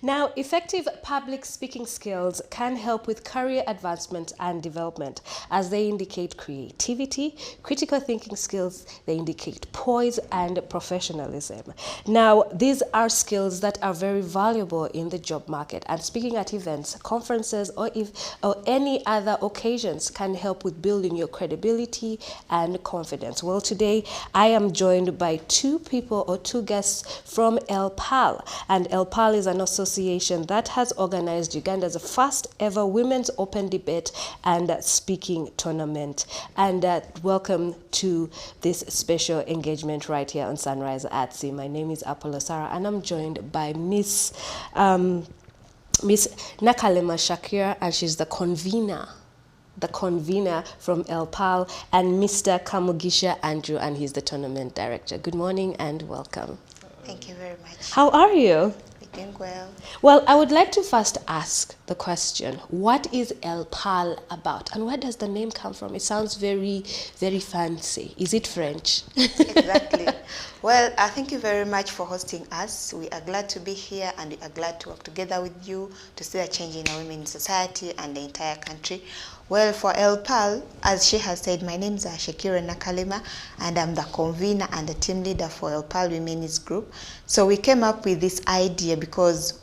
Now, effective public speaking skills can help with career advancement and development as they indicate creativity, critical thinking skills, they indicate poise and professionalism. Now, these are skills that are very valuable in the job market, and speaking at events, conferences, or any other occasions can help with building your credibility and confidence. Well, today I am joined by two guests from Elle Parle, and Elle Parle is an association that has organized Uganda's first ever women's open debate and speaking tournament. And welcome to this special engagement right here on Sunrise at Sea. My name is Apollo Sarah, and I'm joined by Miss Nakalema Shakira, and she's the convener from Elle Parle, and Mr. Kamugisha Andrew, and he's the tournament director. Good morning and welcome. Thank you very much. How are you? We're doing well. Well, I would like to first ask the question, what is Elle Parle about, and where does the name come from? It sounds very, very fancy. Is it French? Exactly. Well, thank you very much for hosting us. We are glad to be here, and we are glad to work together with you to see a change in our women in society and the entire country. Well, for Elle Parle, as she has said, my name is Shakira Nakalema, and I'm the convener and the team leader for Elle Parle Women's Group. So we came up with this idea because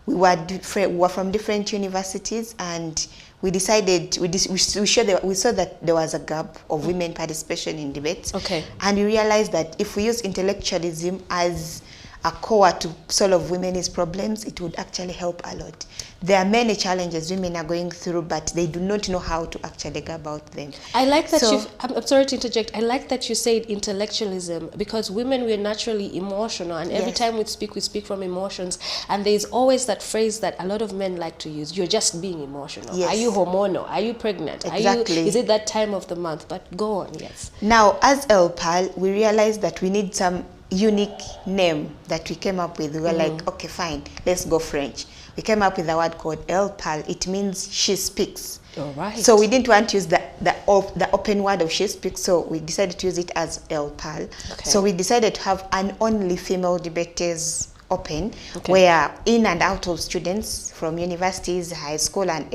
we were from different universities, and we decided, we saw that there was a gap of women participation in debates. Okay. And we realized that if we use intellectualism as a core to solve women's problems, it would actually help a lot. There are many challenges women are going through, but they do not know how to actually go about them. I like that I'm sorry to interject. I like that you said intellectualism, because women, we're naturally emotional, and every time we speak from emotions, and there's always that phrase that a lot of men like to use, you're just being emotional. Yes. Are you hormonal? Are you pregnant? Exactly. Is it that time of the month? But go on, yes. Now, as Elle Parle, we realized that we need some unique name that we came up with. We were like, okay, fine, let's go French. We came up with a word called Elle Parle. It means she speaks. All right. So we didn't want to use the open word of she speaks, so we decided to use it as Elle Parle. Okay. So we decided to have an only female debaters open, where in and out of students from universities, high school, and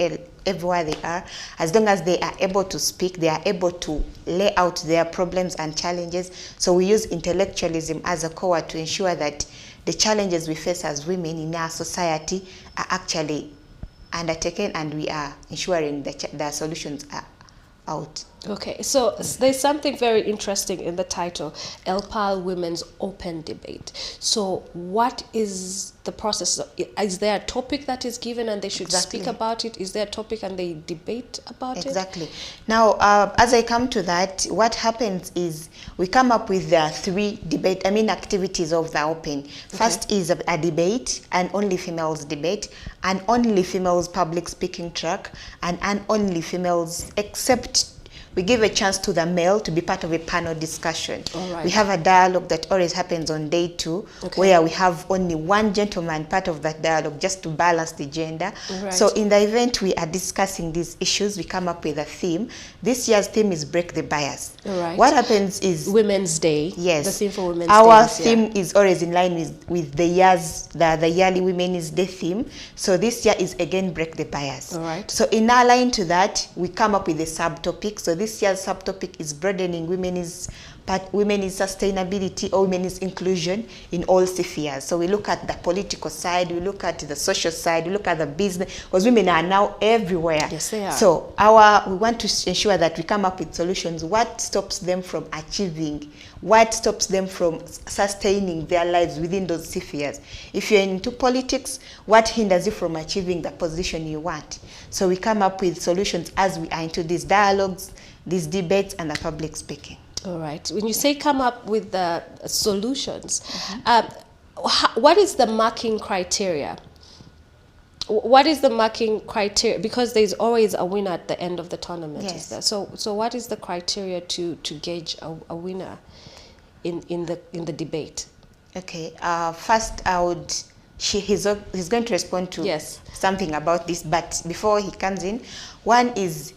everywhere they are, as long as they are able to speak, they are able to lay out their problems and challenges. So we use intellectualism as a core to ensure that the challenges we face as women in our society are actually undertaken, and we are ensuring that the solutions are out. Okay, so there's something very interesting in the title, Elle Parle Women's Open Debate. So what is the process? Is there a topic that is given and they should speak about it? Is there a topic and they debate about it? Exactly. Now, as I come to that, what happens is we come up with the three activities of the open. First is a debate, an only females debate, an only females public speaking track, and an only females, except we give a chance to the male to be part of a panel discussion. All right. We have a dialogue that always happens on day 2, where we have only one gentleman part of that dialogue, just to balance the gender. Right. So in the event we are discussing these issues, we come up with a theme. This year's theme is Break the Bias. All right. What happens is Women's Day. Yes. The theme for Women's Day. Our theme is always in line with the yearly Women's Day theme. So this year is again Break the Bias. All right. So in our line to that, we come up with a subtopic. So this year's subtopic is broadening women's sustainability or women's inclusion in all spheres. So we look at the political side, we look at the social side, we look at the business, because women are now everywhere. Yes, they are. So we want to ensure that we come up with solutions. What stops them from achieving? What stops them from sustaining their lives within those spheres? If you're into politics, what hinders you from achieving the position you want? So we come up with solutions as we are into these dialogues, these debates, and the public speaking. All right. When you say come up with the solutions, what is the marking criteria? What is the marking criteria? Because there's always a winner at the end of the tournament. Yes. Is there? So what is the criteria to gauge a winner in the debate? Okay. First, he's going to respond to something about this, but before he comes in, one is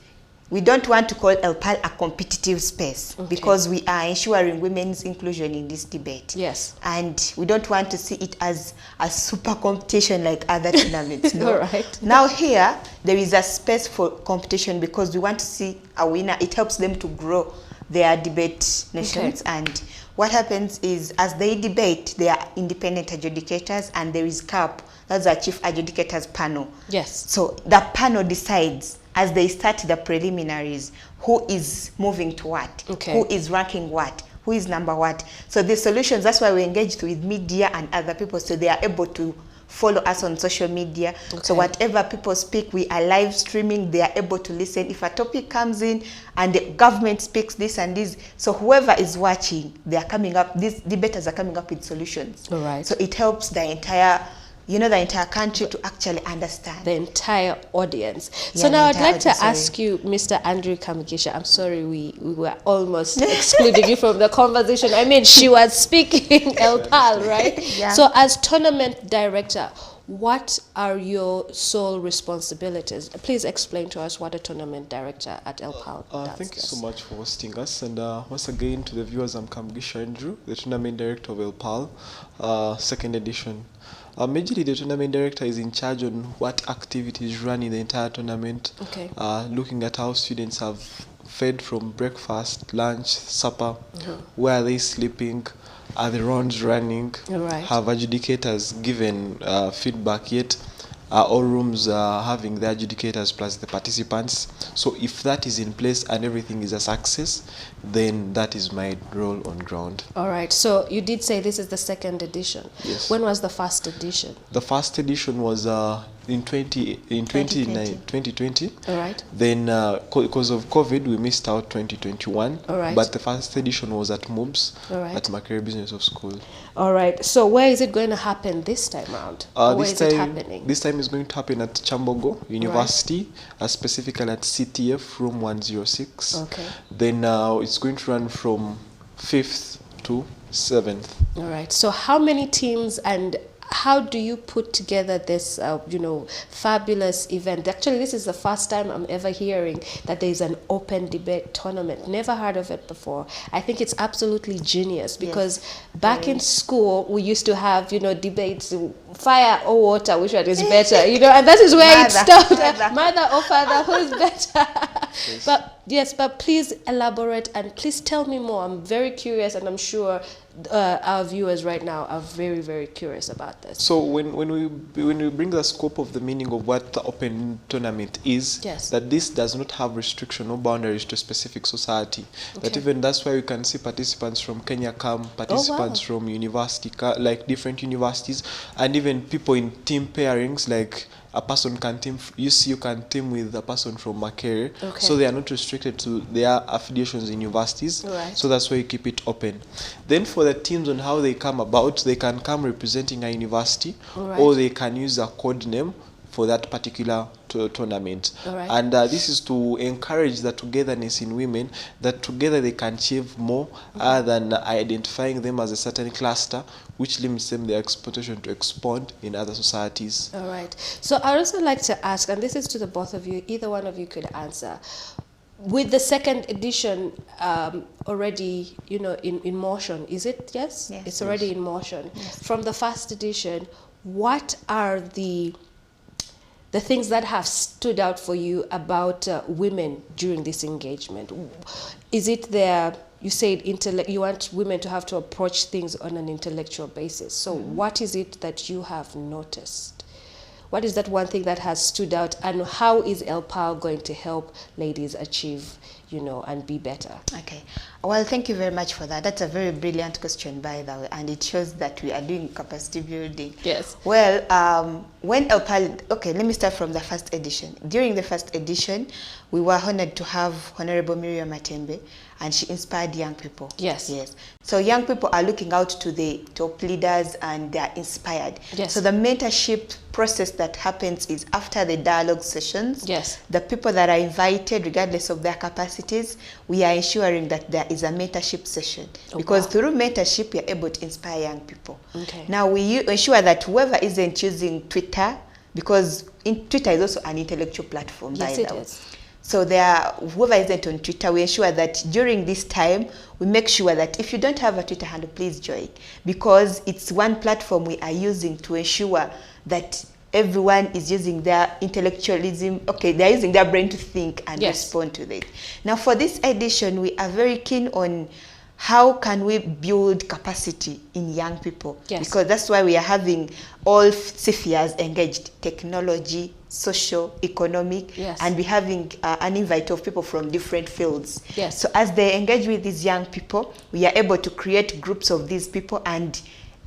we don't want to call Elle Parle a competitive space, because we are ensuring women's inclusion in this debate. Yes. And we don't want to see it as a super competition like other tournaments. No. All right. Now here, there is a space for competition because we want to see a winner. It helps them to grow their debate nations. And what happens is, as they debate, they are independent adjudicators, and there is CAP, that's our chief adjudicators panel. Yes. So the panel decides, as they start the preliminaries, who is moving to what, who is ranking what, who is number what. So the solutions, that's why we engaged with media and other people, so they are able to follow us on social media. So whatever people speak, we are live streaming, they are able to listen. If a topic comes in and the government speaks this and this, so whoever is watching, they are coming up, these debaters are coming up with solutions. All right. So it helps the entire, the entire country to actually understand. The entire audience. So now I'd like to ask you, Mr. Andrew Kamugisha, I'm sorry we were almost excluding you from the conversation. I mean, she was speaking Elle Parle, right? Yeah. So as tournament director, what are your sole responsibilities? Please explain to us what a tournament director at Elle Parle does. Thank you so much for hosting us. And once again, to the viewers, I'm Kamugisha Andrew, the tournament director of Elle Parle, second edition. Majorly, the tournament director is in charge on what activities run in the entire tournament, looking at how students have fed from breakfast, lunch, supper, where are they sleeping, are the rounds running, have adjudicators given feedback yet, are all rooms having the adjudicators plus the participants. So if that is in place and everything is a success, then that is my role on ground. All right. So you did say this is the second edition. Yes. When was the first edition? The first edition was in 2020. All right. Then because of COVID, we missed out 2021. All right. But the first edition was at MUBS, at Makerere Business of School. All right. So where is it going to happen this time around? Where is it happening? This time is going to happen at Kyambogo University, specifically at CTF room 106. Okay. Then it's going to run from 5th to 7th. All right. So how many teams and how do you put together this, fabulous event? Actually, this is the first time I'm ever hearing that there is an open debate tournament. Never heard of it before. I think it's absolutely genius because back in school, we used to have, debates, fire or water, which one is better, and that is where it started. Mother or father, who is better? But please elaborate and please tell me more. I'm very curious, and I'm sure our viewers right now are very, very curious about this. So when we bring the scope of the meaning of what the open tournament is, that this does not have restriction or boundaries to a specific society. That even that's why you can see participants from Kenya come, participants from university, like different universities, and even people in team pairings, like a person can team, you can team with a person from Makerere, so they are not restricted to their affiliations in universities, so that's why you keep it open. Then for the teams on how they come about, they can come representing a university, or they can use a code name for that particular tournament. And this is to encourage the togetherness in women, that together they can achieve more than identifying them as a certain cluster, which limits them their expectation to expand in other societies. All right. So I'd also like to ask, and this is to the both of you, either one of you could answer. With the second edition already, in motion, is it? Yes? It's already in motion. From the first edition, what are the things that have stood out for you about women during this engagement? Is it you said you want women to have to approach things on an intellectual basis. So what is it that you have noticed? What is that one thing that has stood out, and how is Elle Parle going to help ladies achieve, and be better? Okay. Well, thank you very much for that. That's a very brilliant question, by the way, and it shows that we are doing capacity building. Yes. Well, when Elle Parle, let me start from the first edition. During the first edition, we were honored to have Honorable Miriam Matembe, and she inspired young people. Yes. So young people are looking out to the top leaders, and they are inspired. So the mentorship process that happens is after the dialogue sessions. The people that are invited, regardless of their capacities, we are ensuring that there is a mentorship session, because through mentorship we are able to inspire young people. Now we ensure that whoever isn't using Twitter, because Twitter is also an intellectual platform, by the way. So whoever isn't on Twitter, we ensure that during this time, we make sure that if you don't have a Twitter handle, please join, because it's one platform we are using to ensure that everyone is using their intellectualism. Okay, they're using their brain to think and respond to it. Now, for this edition, we are very keen on how can we build capacity in young people? Because that's why we are having all spheres engaged: technology, social, economic, and we're having an invite of people from different fields. So as they engage with these young people, we are able to create groups of these people, and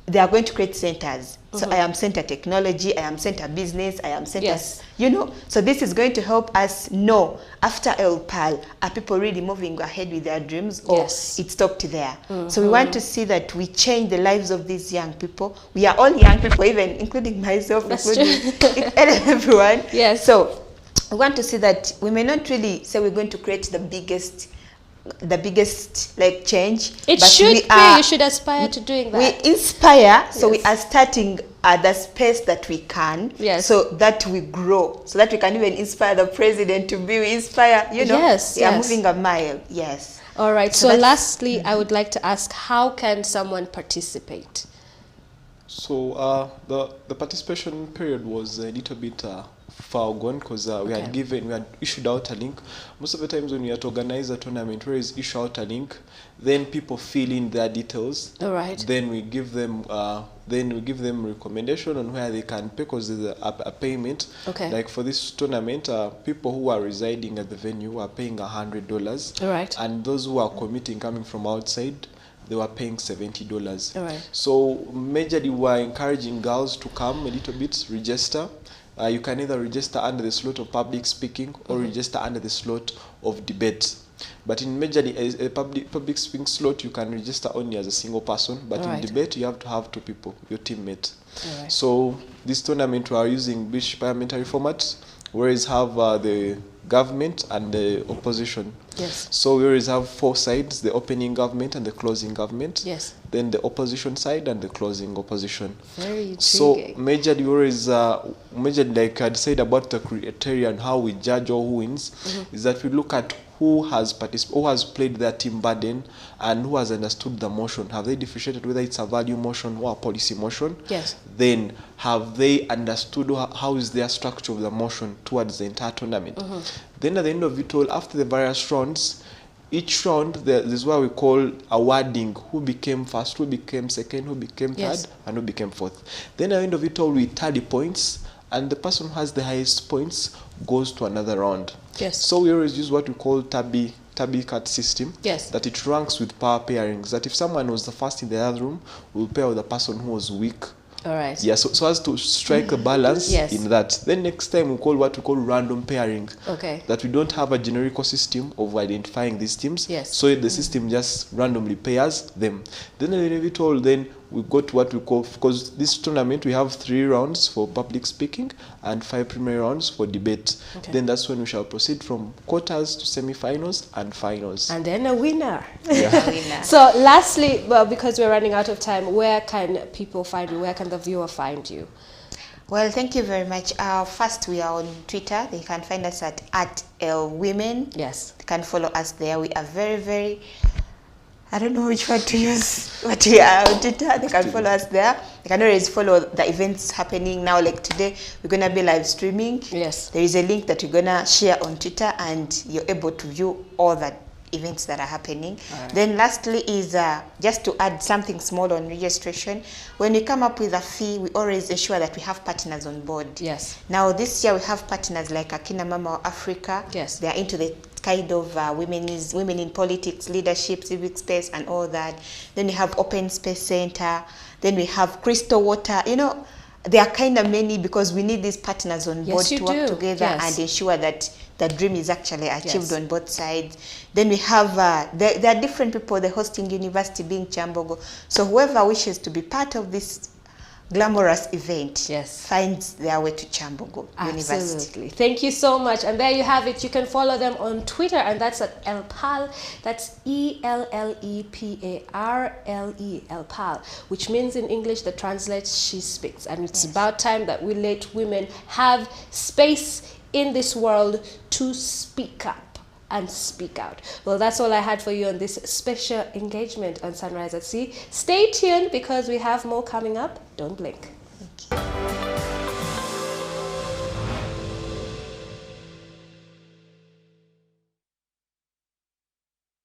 they are going to create centers. So I am center technology, I am center business, I am center, you know. So this is going to help us know, after Elle Parle, are people really moving ahead with their dreams, or it stopped there? So we want to see that we change the lives of these young people. We are all young people, even including myself, including everyone. So we want to see that we may not really say we're going to create the biggest like change. It should be, you should aspire to doing that. We inspire, so we are starting at the space that we can, so that we grow, so that we can even inspire the president to be, we inspire, you know, we are moving a mile. All right, so lastly, I would like to ask, how can someone participate? So the participation period was a little bit far gone, because we had issued out a link. Most of the times when we had to organize a tournament, where is issue out a link, then people fill in their details. All right. Then we give them recommendation on where they can pay, because there's a payment. Like for this tournament, people who are residing at the venue are paying $100. All right. And those who are committing coming from outside, they were paying $70. All right. So majorly we are encouraging girls to come a little bit, register. You can either register under the slot of public speaking or register under the slot of debate. But in majorly a public speaking slot, you can register only as a single person. But in debate, you have to have two people, your teammate. So this tournament, we are using British parliamentary format, whereas have the government and the opposition. So we always have four sides: the opening government and the closing government. Then the opposition side and the closing opposition. Very intriguing. So majorly we always like I'd said about the criteria and how we judge or who wins, is that we look at who has played their team burden and who has understood the motion. Have they differentiated whether it's a value motion or a policy motion? Then have they understood how is their structure of the motion towards the entire tournament? Then at the end of it all, after the various rounds, each round there is what we call awarding: who became first, who became second, who became third, and who became fourth. Then at the end of it all, we tally points, and the person who has the highest points goes to another round. So we always use what we call tabby cut system, that it ranks with power pairings, that if someone was the first in the other room, we'll pair with the person who was weak. All right. So as to strike a balance in that. Then next time we call what we call random pairing. That we don't have a generical system of identifying these teams. So the system just randomly pairs them. Then at the end of it all, then we got what we call, because this tournament we have 3 rounds for public speaking and 5 primary rounds for debate. Then that's when we shall proceed from quarters to semi-finals and finals. And then a winner. So lastly, well, because we're running out of time, where can people find you? Where can the viewer find you? Well, thank you very much. First, we are on Twitter. They can find us at Elle Women. They can follow us there. We are very, very... I don't know which one to use, but we are on Twitter. They can follow us there. They can always follow the events happening now. Like today, we're going to be live streaming. There is a link that we're going to share on Twitter, and you're able to view all the events that are happening. Then lastly is just to add something small on registration. When we come up with a fee, we always ensure that we have partners on board. Now this year we have partners like Akina Mama Africa. They are into the kind of women in politics, leadership, civic space, and all that. Then we have Open Space Center. Then we have Crystal Water. You know, there are kind of many, because we need these partners on board to work together and ensure that the dream is actually achieved on both sides. Then we have, there are different people, the hosting university being Kyambogo. So whoever wishes to be part of this glamorous event finds their way to Kyambogo University. Thank you so much. And there you have it. You can follow them on Twitter, and that's at Elle Parle. That's ELLEPARLE, Elle Parle, which means in English that translates she speaks. And it's about time that we let women have space in this world to speak up and speak out. Well, that's all I had for you on this special engagement on Sunrise at Sea. Stay tuned because we have more coming up. Don't blink.